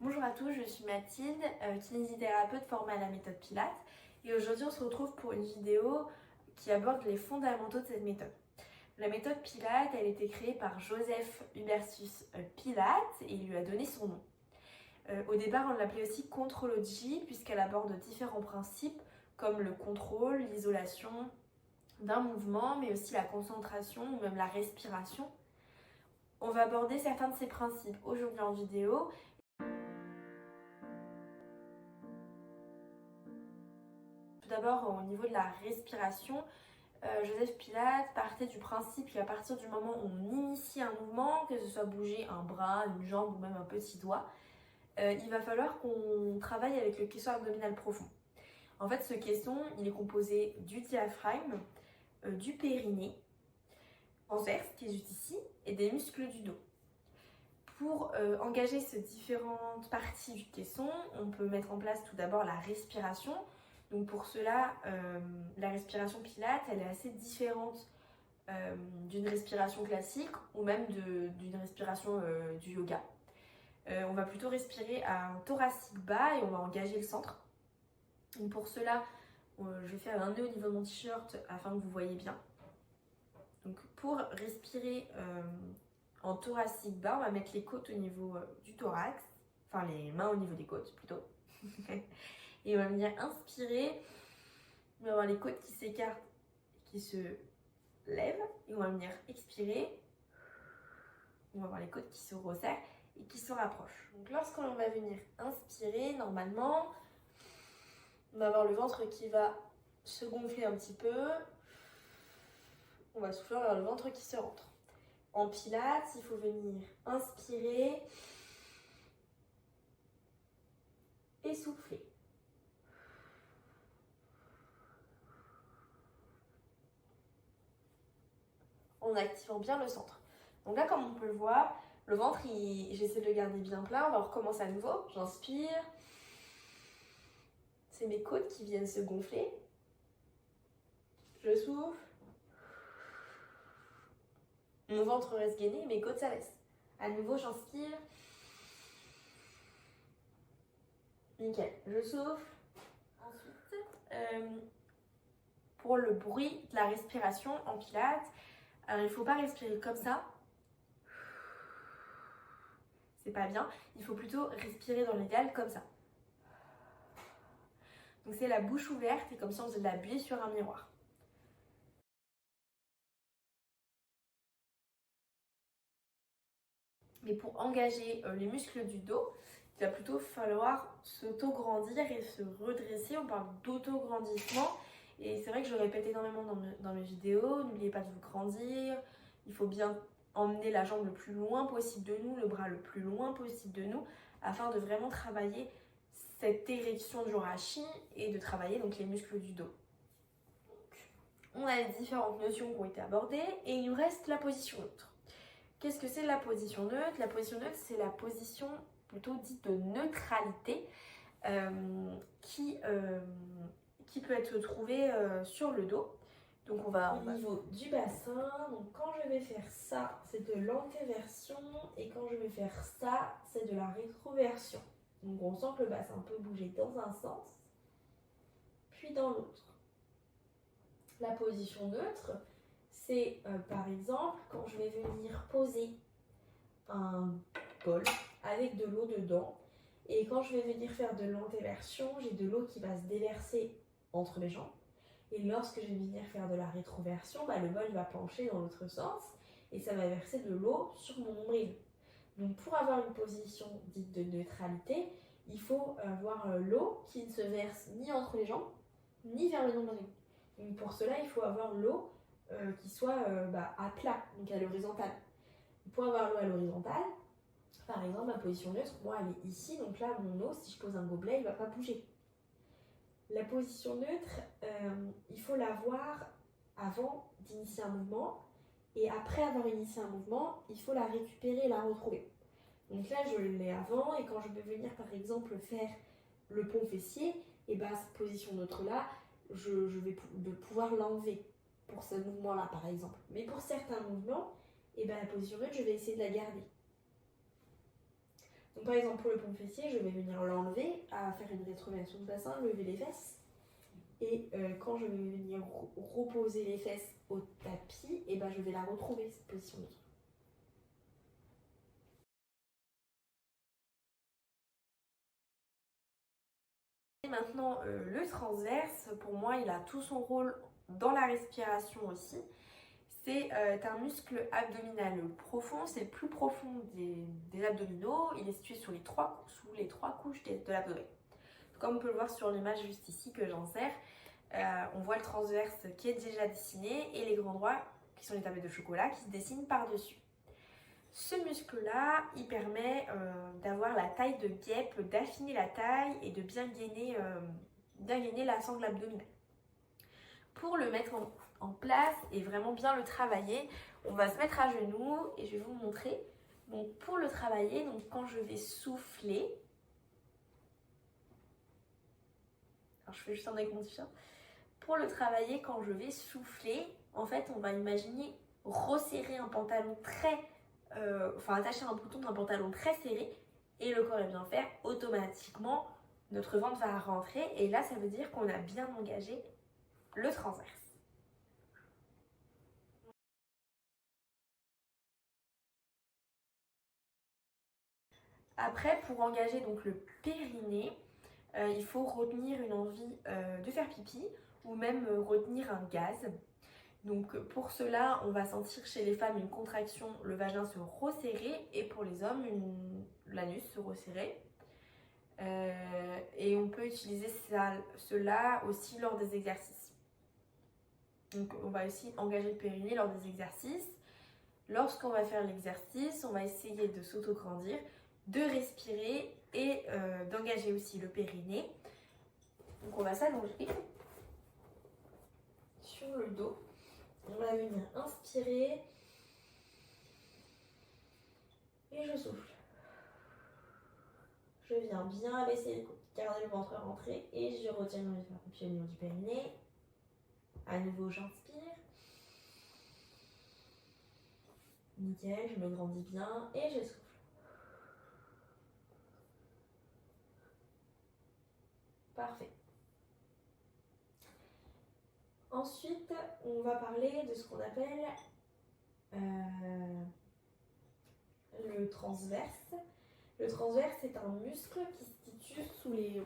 Bonjour à tous, je suis Mathilde, kinésithérapeute formée à la méthode Pilates et aujourd'hui on se retrouve pour une vidéo qui aborde les fondamentaux de cette méthode. La méthode Pilates, elle a été créée par Joseph Hubertus Pilates et il lui a donné son nom. Au départ on l'appelait aussi Contrology puisqu'elle aborde différents principes comme le contrôle, l'isolation d'un mouvement mais aussi la concentration ou même la respiration. On va aborder certains de ces principes aujourd'hui en vidéo. Tout d'abord, au niveau de la respiration, Joseph Pilates partait du principe qu'à partir du moment où on initie un mouvement, que ce soit bouger un bras, une jambe ou même un petit doigt, il va falloir qu'on travaille avec le caisson abdominal profond. En fait, ce caisson, il est composé du diaphragme, du périnée, transverse qui est juste ici, et des muscles du dos. Pour engager ces différentes parties du caisson, on peut mettre en place tout d'abord la respiration. Donc pour cela, la respiration Pilates, elle est assez différente d'une respiration classique ou même d'une respiration du yoga. On va plutôt respirer à un thoracique bas et on va engager le centre. Donc pour cela, je vais faire un nœud au niveau de mon t-shirt afin que vous voyez bien. Donc pour respirer en thoracique bas, on va mettre les côtes au niveau du thorax, enfin les mains au niveau des côtes plutôt. Et on va venir inspirer, on va avoir les côtes qui s'écartent, qui se lèvent, et on va venir expirer, on va avoir les côtes qui se resserrent et qui se rapprochent. Donc lorsqu'on va venir inspirer, normalement, on va avoir le ventre qui va se gonfler un petit peu, on va souffler, on va avoir le ventre qui se rentre. En Pilates, il faut venir inspirer et souffler. En activant bien le centre. Donc là, comme on peut le voir, le ventre, j'essaie de le garder bien plein. On va recommencer à nouveau. J'inspire. C'est mes côtes qui viennent se gonfler. Je souffle. Mon ventre reste gainé, mes côtes s'abaissent. À nouveau, j'inspire. Nickel. Je souffle. Ensuite, pour le bruit de la respiration en Pilates, alors il ne faut pas respirer comme ça. C'est pas bien. Il faut plutôt respirer dans l'idéal comme ça. Donc c'est la bouche ouverte et comme si on faisait de la buée sur un miroir. Mais pour engager les muscles du dos, il va plutôt falloir s'auto-grandir et se redresser. On parle d'auto-grandissement. Et c'est vrai que je répète énormément dans mes vidéos. N'oubliez pas de vous grandir. Il faut bien emmener la jambe le plus loin possible de nous, le bras le plus loin possible de nous, afin de vraiment travailler cette érection du rachis et de travailler donc les muscles du dos. Donc, on a les différentes notions qui ont été abordées et il nous reste la position neutre. Qu'est-ce que c'est la position neutre? La position neutre, c'est la position plutôt dite de neutralité qui peut être trouvée sur le dos. Donc on va au niveau du bassin. Donc quand je vais faire ça, c'est de l'antéversion et quand je vais faire ça, c'est de la rétroversion. Donc on sent que le bassin peut bouger dans un sens, puis dans l'autre. La position neutre, c'est par exemple quand je vais venir poser un bol avec de l'eau dedans et quand je vais venir faire de l'antéversion, j'ai de l'eau qui va se déverser entre mes jambes et lorsque je vais venir faire de la rétroversion, le bol va pencher dans l'autre sens et ça va verser de l'eau sur mon nombril. Donc pour avoir une position dite de neutralité, il faut avoir l'eau qui ne se verse ni entre les jambes ni vers le nombril. Donc pour cela, il faut avoir l'eau qui soit à plat, donc à l'horizontale. Pour avoir l'eau à l'horizontale, par exemple, ma position neutre, moi, elle est ici. Donc là, mon eau, si je pose un gobelet, il ne va pas bouger. La position neutre, il faut l'avoir avant d'initier un mouvement. Et après avoir initié un mouvement, il faut la récupérer et la retrouver. Donc là, je l'ai avant. Et quand je vais venir, par exemple, faire le pont fessier, et cette position neutre-là, je vais pouvoir l'enlever pour ce mouvement-là, par exemple. Mais pour certains mouvements, la position neutre, je vais essayer de la garder. Donc par exemple pour le pont fessier, je vais venir l'enlever, à faire une rétroversion de bassin, lever les fesses. Et quand je vais venir reposer les fesses au tapis, et ben je vais la retrouver cette position de dos. Et maintenant le transverse, pour moi il a tout son rôle dans la respiration aussi. C'est un muscle abdominal profond, c'est le plus profond des abdominaux. Il est situé sous les trois couches de l'abdomen. Comme on peut le voir sur l'image juste ici que j'insère, on voit le transverse qui est déjà dessiné et les grands droits qui sont les tablettes de chocolat qui se dessinent par-dessus. Ce muscle-là, il permet d'avoir la taille de guêpe, d'affiner la taille et de bien gainer la sangle abdominale. Pour le mettre en place et vraiment bien le travailler, on va se mettre à genoux et je vais vous montrer. Donc pour le travailler, donc quand je vais souffler, alors je fais juste un avec mon t-shirt. Pour le travailler, quand je vais souffler, en fait on va imaginer resserrer un pantalon attacher un bouton d'un pantalon très serré et le corps est bien faire, automatiquement notre ventre va rentrer et là ça veut dire qu'on a bien engagé le transverse. Après, pour engager donc le périnée, il faut retenir une envie de faire pipi ou même retenir un gaz. Donc pour cela, on va sentir chez les femmes une contraction, le vagin se resserrer et pour les hommes, l'anus se resserrer. Et on peut utiliser cela aussi lors des exercices. Donc on va aussi engager le périnée lors des exercices. Lorsqu'on va faire l'exercice, on va essayer de s'autograndir, de respirer et d'engager aussi le périnée. Donc on va s'allonger sur le dos. On va venir inspirer et je souffle. Je viens bien abaisser les coudes, garder le ventre rentré et je retiens mon pied au niveau du périnée. À nouveau, j'inspire. Nickel, je me grandis bien et je souffle. Parfait. Ensuite, on va parler de ce qu'on appelle le transverse. Le transverse est un muscle qui se situe sous les